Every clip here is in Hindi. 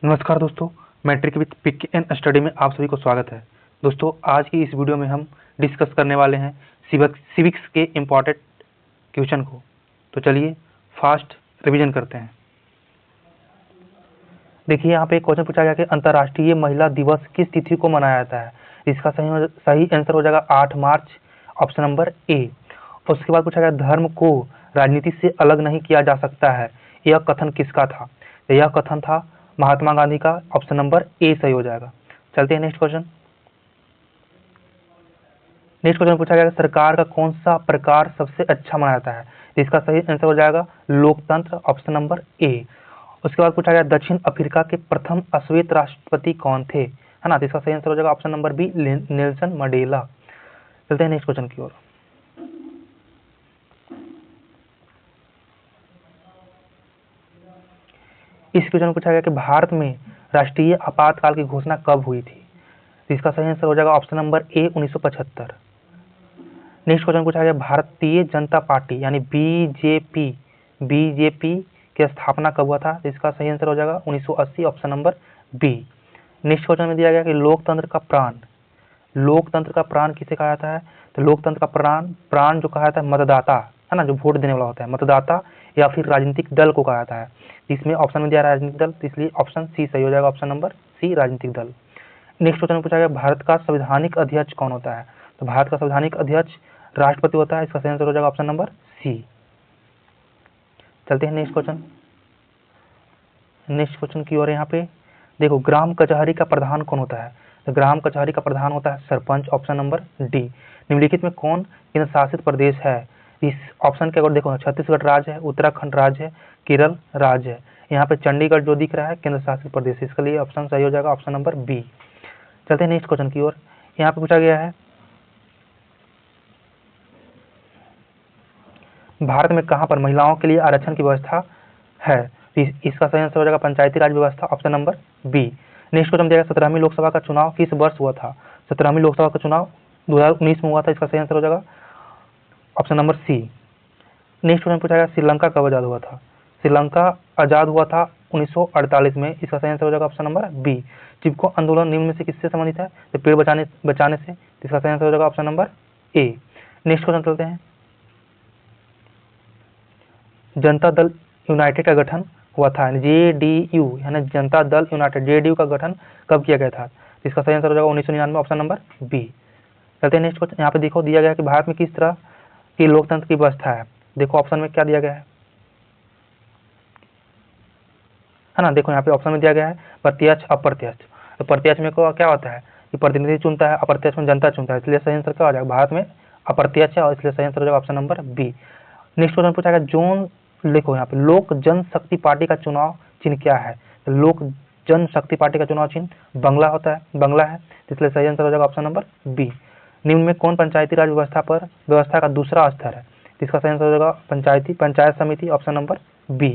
नमस्कार दोस्तों, matric with pick and study में आप सभी को स्वागत है। दोस्तों, आज की इस वीडियो में हम डिस्कस करने वाले हैं सिविक्स के इम्पॉर्टेंट क्वेश्चन को। तो चलिए फास्ट रिवीजन करते हैं। देखिए, यहाँ पे एक क्वेश्चन पूछा गया कि अंतर्राष्ट्रीय महिला दिवस किस तिथि को मनाया जाता है। इसका सही आंसर हो जाएगा 8 मार्च, ऑप्शन नंबर ए। उसके बाद पूछा गया धर्म को राजनीति से अलग नहीं किया जा सकता है, यह कथन किसका था। तो यह कथन था महात्मा गांधी का, ऑप्शन नंबर ए सही हो जाएगा। चलते हैं नेक्स्ट क्वेश्चन। नेक्स्ट क्वेश्चन पूछा गया सरकार का कौन सा प्रकार सबसे अच्छा माना जाता है। तो इसका सही आंसर हो जाएगा लोकतंत्र, ऑप्शन नंबर ए। उसके बाद पूछा गया दक्षिण अफ्रीका के प्रथम अश्वेत राष्ट्रपति कौन थे, है ना। तो इसका सही आंसर हो जाएगा option number B, Nelson Mandela. चलते हैं नेक्स्ट क्वेश्चन की ओर। इस क्वेश्चन में पूछा गया कि भारत में राष्ट्रीय आपातकाल की घोषणा कब हुई थी। तो इसका सही आंसर हो जाएगा option number A, 1975। Next question पूछा गया भारतीय जनता पार्टी यानी बीजेपी की स्थापना कब हुआ था। तो इसका सही आंसर हो जाएगा 1980, option number B. Next question में दिया गया कि लोकतंत्र का प्राण किसे कहा जाता है। तो लोकतंत्र का प्राण जो कहा जाता है मतदाता, है ना, जो वोट देने वाला होता है, मतदाता या फिर राजनीतिक दल को कहा जाता है। इसमें ऑप्शन में दिया राजनीतिक दल, इसलिए ऑप्शन सी सही हो जाएगा, ऑप्शन नंबर सी राजनीतिक दल। नेक्स्ट क्वेश्चन में पूछा गया भारत का संवैधानिक अध्यक्ष कौन होता है। तो भारत का संवैधानिक अध्यक्ष राष्ट्रपति होता है। इसका सही आंसर हो जाएगा ऑप्शन नंबर सी। चलते हैं नेक्स्ट क्वेश्चन की ओर। यहाँ पे देखो, ग्राम कचहरी का प्रधान कौन होता है। तो ग्राम कचहरी का प्रधान होता है सरपंच, ऑप्शन नंबर डी। निम्नलिखित में कौन केंद्र शासित प्रदेश है। इस ऑप्शन के अगर देखो, छत्तीसगढ़ राज्य है, उत्तराखंड राज्य है, केरल राज्य है। यहाँ पे चंडीगढ़ जो दिख रहा है केंद्र शासित प्रदेश, इसके लिए ऑप्शन सही हो जाएगा ऑप्शन नंबर बी। चलते हैं नेक्स्ट क्वेश्चन की ओर। यहाँ पे पूछा गया है भारत में कहां पर महिलाओं के लिए आरक्षण की व्यवस्था है। इसका सही आंसर हो जाएगा पंचायती राज व्यवस्था, option number B. Next question दिया 17वीं लोकसभा का चुनाव किस वर्ष हुआ था। 17वीं लोकसभा का चुनाव 2019 में हुआ था। इसका सही आंसर हो जाएगा option number C. Next question पूछा गया श्रीलंका कब आजाद हुआ था। श्रीलंका आजाद हुआ था 1948 में। इसका सही आंसर हो जाएगा ऑप्शन नंबर बी। चिपको आंदोलन निम्न में से किससे संबंधित है। तो पेड़ बचाने से। इसका सही आंसर हो जाएगा option number A. Next question चलते हैं। जनता दल यूनाइटेड का गठन हुआ था, जेडीयू यानी जनता दल यूनाइटेड, जेडीयू का गठन कब किया गया था। इसका सही आंसर हो जाएगा 1999, ऑप्शन नंबर बी। चलते हैं नेक्स्ट क्वेश्चन। यहाँ पे देखो दिया गया है कि भारत में किस तरह की लोकतंत्र की व्यवस्था है। देखो ऑप्शन में क्या दिया गया है ना। देखो यहाँ पे ऑप्शन में दिया गया है प्रत्यक्ष, अप्रत्यक्ष। तो प्रत्यक्ष में क्या होता है कि प्रतिनिधि चुनता है, अप्रत्यक्ष में जनता चुनता है, इसलिए सही आंसर क्या हो जाएगा, भारत में अप्रत्यक्ष है और इसलिए सही आंसर हो जाएगा option number B. Next question पूछा गया जोन, देखो यहाँ पे लोक जनशक्ति पार्टी का चुनाव चिन्ह क्या है। तो लोक जनशक्ति पार्टी का चुनाव चिन्ह बंगला है, इसलिए सही आंसर हो जाएगा ऑप्शन नंबर बी। निम्न में कौन पंचायती राज व्यवस्था का दूसरा स्तर है। इसका सही आंसर हो जाएगा पंचायत समिति, ऑप्शन नंबर बी।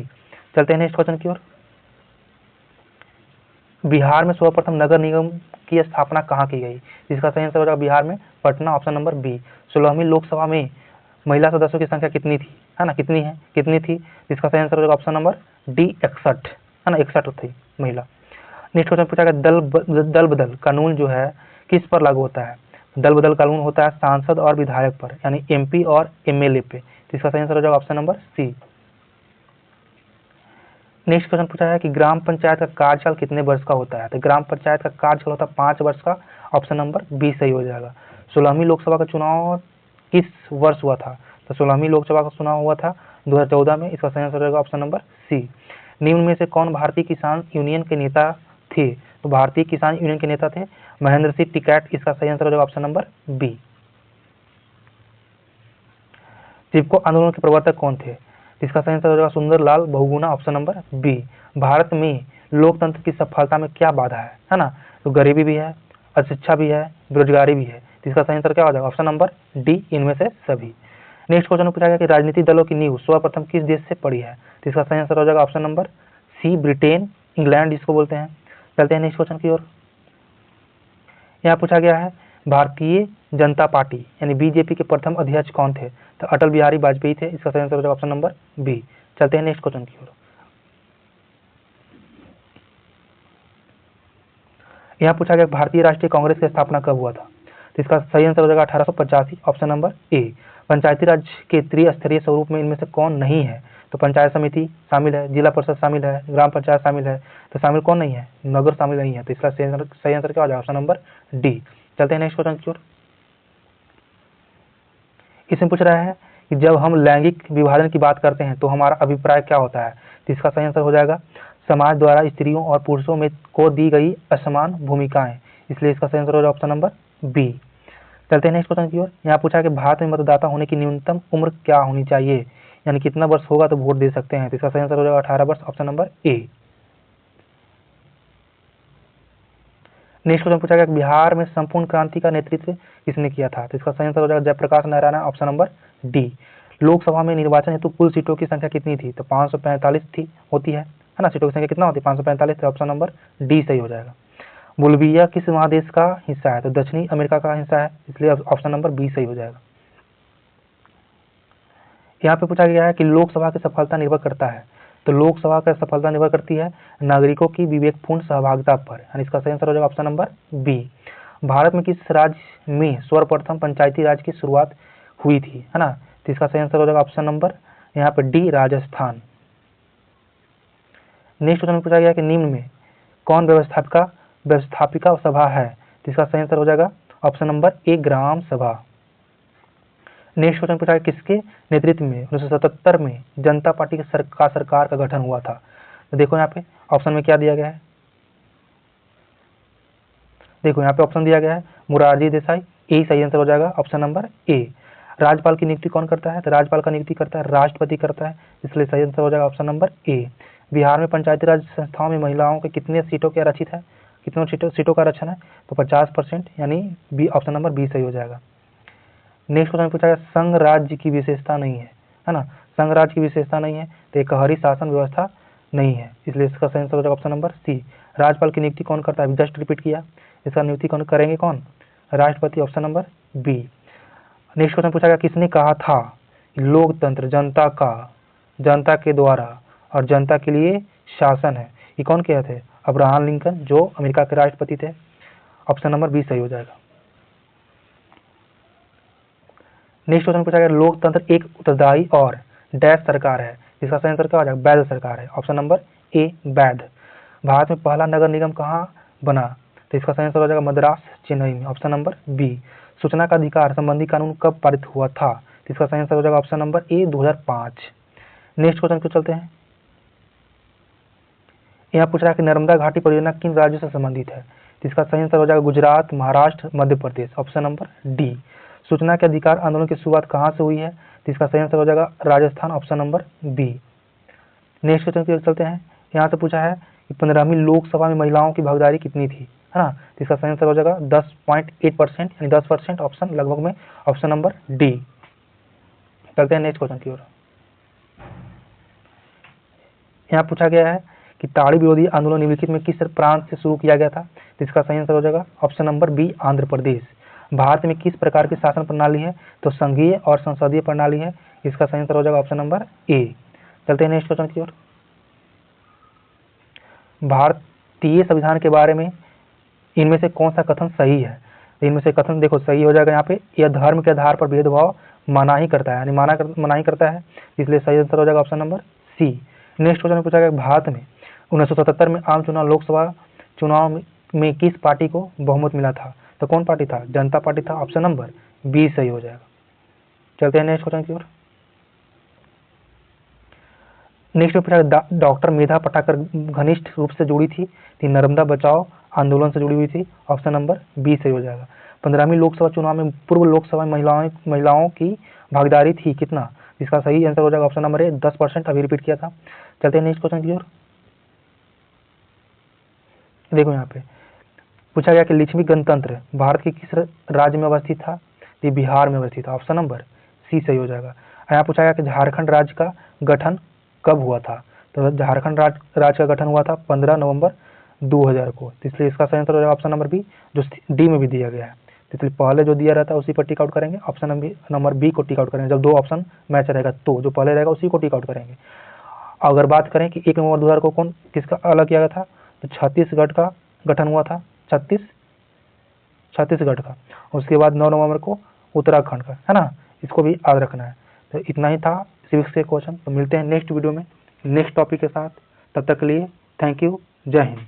चलते हैं नेक्स्ट क्वेश्चन की ओर। बिहार में सर्वप्रथम नगर निगम की स्थापना कहाँ की गई। इसका सही आंसर हो जाएगा बिहार में पटना, ऑप्शन नंबर बी। 16वीं लोकसभा में महिला सदस्यों की संख्या कितनी थी, है ना, कितनी थी। इसका सही आंसर हो जाएगा ऑप्शन नंबर डी, 61, है ना, 61 थी महिला। नेक्स्ट क्वेश्चन पूछा गया दल बदल कानून जो है किस पर लागू होता है। दल बदल कानून होता है सांसद और विधायक पर, यानी एमपी और एमएलए पे। तो इसका सही आंसर हो जाएगा option number C. Next question पूछा है कि ग्राम पंचायत का कार्यकाल कितने वर्ष का होता है। तो ग्राम पंचायत का कार्यकाल होता है 5 वर्ष का, ऑप्शन नंबर बी सही हो जाएगा। 16वीं लोकसभा का चुनाव किस वर्ष हुआ था। तो 16वीं लोकसभा का चुनाव हुआ था 2014 में। इसका सही आंसर रहेगा ऑप्शन नंबर सी। निम्न में से कौन भारतीय किसान यूनियन के नेता थे। तो भारतीय किसान यूनियन के नेता थे महेंद्र सिंह टिकैत। इसका सही आंसर हो जाएगा ऑप्शन नंबर बी। चिपको आंदोलन के प्रवर्तक कौन थे। इसका सही आंसर हो जाएगा Sundarlal Bahuguna, option number B. Bharat में लोकतंत्र की सफलता में क्या बाधा है ना। तो गरीबी भी है, अशिक्षा भी है, बेरोजगारी भी है। तो इसका सही आंसर क्या हो जाएगा ऑप्शन नंबर डी, इनमें से सभी। नेक्स्ट क्वेश्चन पूछा गया कि राजनीतिक दलों की नींव सर्वप्रथम किस देश से पड़ी है। तो इसका सही आंसर हो जाएगा option number C, Britain, England जिसको बोलते हैं। चलते हैं नेक्स्ट क्वेश्चन की ओर। यहाँ पूछा गया है भारतीय जनता पार्टी यानी बीजेपी के प्रथम अध्यक्ष कौन थे। तो अटल बिहारी वाजपेयी थे। इसका सही आंसर हो जाएगा ऑप्शन नंबर बी। चलते हैं नेक्स्ट क्वेश्चन की ओर। यहाँ पूछा गया भारतीय राष्ट्रीय कांग्रेस की स्थापना कब हुआ था, तो इसका सही आंसर हो जाएगा 1885, ऑप्शन नंबर ए। पंचायती राज के त्रिस्तरीय स्वरूप में इनमें से कौन नहीं है, तो पंचायत समिति शामिल है, जिला परिषद शामिल है, ग्राम पंचायत शामिल है, तो शामिल कौन नहीं है, नगर शामिल नहीं है, तो इसका सही आंसर क्या हो जाएगा, ऑप्शन नंबर डी। चलते हैं नेक्स्ट क्वेश्चन की ओर। इसमें पूछ रहा है कि जब हम लैंगिक विभाजन की बात करते हैं तो हमारा अभिप्राय क्या होता है, तो इसका सही आंसर हो जाएगा समाज द्वारा स्त्रियों और पुरुषों में को दी गई असमान भूमिकाएं, इसलिए इसका सही आंसर हो जाएगा ऑप्शन नंबर बी। चलते हैं नेक्स्ट क्वेश्चन की ओर। यहाँ पूछा कि भारत में मतदाता होने की न्यूनतम उम्र क्या होनी चाहिए, यानी कितना वर्ष होगा तो वोट दे सकते हैं, तो इसका सही आंसर हो जाएगा 18 वर्ष, option number A. Next question पूछा गया बिहार में संपूर्ण क्रांति का नेतृत्व किसने किया था, तो इसका सही आंसर हो जाएगा Jayaprakash Narayan, option number D. Lok Sabha में निर्वाचन हेतु कुल सीटों की संख्या कितनी थी, तो 545 थी होती है ना, सीटों की संख्या कितना होती है, 545, तो ऑप्शन नंबर डी सही हो जाएगा। बोलिविया किस महादेश का हिस्सा है, तो दक्षिणी अमेरिका का हिस्सा है, इसलिए ऑप्शन नंबर बी सही हो जाएगा। यहाँ पे पूछा गया है कि लोकसभा की सफलता निर्भर करता है, तो लोकसभा का सफलता निर्भर करती है नागरिकों की विवेकपूर्ण सहभागिता पर, यानी इसका सही आंसर हो जाएगा ऑप्शन नंबर बी। भारत में किस राज्य में सर्वप्रथम पंचायती राज की शुरुआत हुई थी, है ना, तो इसका सही आंसर हो जाएगा ऑप्शन नंबर यहाँ पे डी, राजस्थान। नेक्स्ट क्वेश्चन पूछा गया कि निम्न में कौन व्यवस्थापिका सभा है, तो इसका सही आंसर हो जाएगा ऑप्शन नंबर ए, ग्राम सभा। नेक्स्ट क्वेश्चन पूछा गया किसके नेतृत्व में 1977 में जनता पार्टी का सरकार का गठन हुआ था, तो देखो यहाँ पे ऑप्शन में क्या दिया गया है, देखो यहाँ पे ऑप्शन दिया गया है मोरारजी देसाई, ए सही आंसर हो जाएगा ऑप्शन नंबर ए। राज्यपाल की नियुक्ति कौन करता है, तो राज्यपाल का नियुक्ति करता है राष्ट्रपति करता है, इसलिए सही आंसर हो जाएगा ऑप्शन नंबर ए। बिहार में पंचायती राज संस्थाओं में महिलाओं के कितने सीटों के आरक्षित है, कितनों सीटों का आरक्षण है, तो 50%, यानी बी, ऑप्शन नंबर बी सही हो जाएगा। नेक्स्ट क्वेश्चन पूछा गया संघ राज्य की विशेषता नहीं है ना, संघ राज्य की विशेषता नहीं है तो एक हरी शासन व्यवस्था नहीं है, इसलिए इसका सही आंसर हो जाएगा ऑप्शन नंबर सी। राज्यपाल की नियुक्ति कौन करता है, जस्ट रिपीट किया, इसका नियुक्ति कौन करेंगे, कौन, राष्ट्रपति, option number B. Next question पूछा गया किसने कहा था लोकतंत्र जनता के द्वारा और जनता के लिए शासन है, ये कौन कहे थे, अब्राहम लिंकन, जो अमेरिका के राष्ट्रपति थे, ऑप्शन नंबर बी सही हो जाएगा। नेक्स्ट क्वेश्चन पूछा गया लोकतंत्र एक उत्तरदायी और डैश सरकार है, इसका सही आंसर क्या हो जाएगा, वैध सरकार है, ऑप्शन नंबर ए, वैध। भारत में पहला नगर निगम कहाँ बना, तो इसका सही आंसर हो जाएगा मद्रास, चेन्नई में, ऑप्शन नंबर बी। सूचना का अधिकार संबंधी कानून कब पारित हुआ था, तो इसका सही आंसर हो जाएगा option number A, 2005। Next question को चलते हैं। यहाँ पूछ रहा है कि नर्मदा घाटी परियोजना किन राज्यों से संबंधित है, तो इसका सही आंसर हो जाएगा Gujarat, Maharashtra, Madhya Pradesh, option number D. सूचना के अधिकार आंदोलन की शुरुआत कहाँ से हुई है, तो इसका सही आंसर हो जाएगा Rajasthan, option number B. Next question की ओर चलते हैं। यहाँ से पूछा है कि 15वीं लोकसभा में महिलाओं की भागीदारी कितनी थी, है ना, तो इसका सही आंसर हो जाएगा 10.8%, यानी 10% ऑप्शन लगभग में, ऑप्शन नंबर डी। चलते हैं नेक्स्ट क्वेश्चन की ओर। यहाँ पूछा गया है कि ताड़ी विरोधी आंदोलन निम्नलिखित में किस प्रांत से शुरू किया गया था, तो इसका सही आंसर हो जाएगा option number B, Andhra Pradesh. Bharat में किस प्रकार की शासन प्रणाली है, तो संघीय और संसदीय प्रणाली है, इसका सही आंसर हो जाएगा ऑप्शन नंबर ए। चलते हैं नेक्स्ट क्वेश्चन की ओर। भारतीय संविधान के बारे में इनमें से कौन सा कथन सही है, इनमें से कथन देखो सही हो जाएगा यहाँ पे, यह धर्म के आधार पर भेदभाव मना ही करता है, यानी मना ही करता है, इसलिए सही आंसर हो जाएगा option number C. Next question पूछा गया भारत में 1977 में आम चुनाव लोकसभा चुनाव में किस पार्टी को बहुमत मिला था, तो कौन पार्टी था, जनता पार्टी था, ऑप्शन नंबर बी सही हो जाएगा। चलते हैं नेक्स्ट क्वेश्चन की ओर। नेक्स्ट में पूछा डॉक्टर मेधा पटाकर घनिष्ठ रूप से जुड़ी थी, नर्मदा बचाओ आंदोलन से जुड़ी हुई थी, ऑप्शन नंबर बी सही हो जाएगा। 15वीं लोकसभा चुनाव में पूर्व लोकसभा महिलाओं की भागीदारी थी कितना, इसका सही आंसर हो जाएगा ऑप्शन नंबर ए, 10%, अभी रिपीट किया था। चलते हैं नेक्स्ट क्वेश्चन की ओर। देखो यहाँ पे पूछा गया कि लिच्छवी गणतंत्र भारत के किस राज्य में अवस्थित था, ये बिहार में अवस्थित था, ऑप्शन नंबर सी सही हो जाएगा। यहाँ पूछा गया कि झारखंड राज्य का गठन कब हुआ था, तो झारखंड राज्य का गठन हुआ था 15 नवंबर 2000 को, तो इसलिए इसका सही आंसर हो जाएगा ऑप्शन नंबर बी, जो डी में भी दिया गया है, इसलिए पहले जो दिया रहता है उसी पर टिक आउट करेंगे, ऑप्शन नंबर बी को टिक आउट करेंगे। जब दो ऑप्शन मैच रहेगा तो जो पहले रहेगा उसी को टिक आउट करेंगे। अगर बात करें कि 1 नवंबर 2000 को किसका अलग किया गया था, तो छत्तीसगढ़ का गठन हुआ था, छत्तीसगढ़ का। उसके बाद 9 नवंबर को उत्तराखंड का, है ना, इसको भी याद रखना है। तो इतना ही था सिविक्स के क्वेश्चन। तो मिलते हैं नेक्स्ट वीडियो में नेक्स्ट टॉपिक के साथ। तब तक के लिए थैंक यू, जय हिंद।